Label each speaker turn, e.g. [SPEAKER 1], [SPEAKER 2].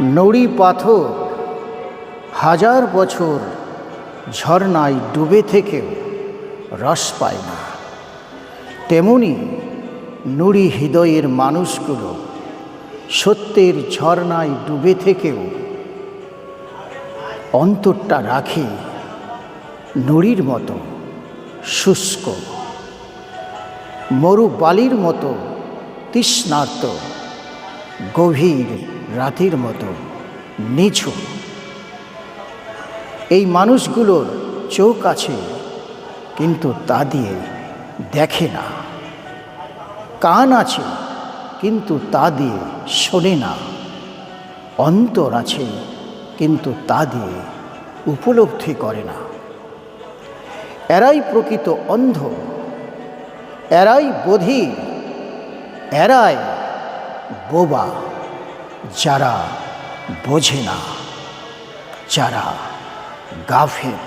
[SPEAKER 1] নুড়ি পাথর হাজার বছর ঝর্ণায় ডুবে থেকেও রস পায় না, তেমনি নুড়ি হৃদয়ের মানুষগুলো সত্যের ঝর্ণায় ডুবে থেকেও অন্তরটা রাখে নুড়ির মতো শুষ্ক, মরুবালির মতো তৃষ্ণার্ত, গভীর রাতের মতো নিঝু। এই মানুষগুলোর চোখ আছে কিন্তু তা দিয়ে দেখে না, কান আছে কিন্তু তা দিয়ে শোনে না, অন্তর আছে কিন্তু তা দিয়ে উপলব্ধি করে না। এরাই প্রকৃত অন্ধ, এরাই বধির, এরাই বোবা, যারা বোঝে না, যারা গাফেল।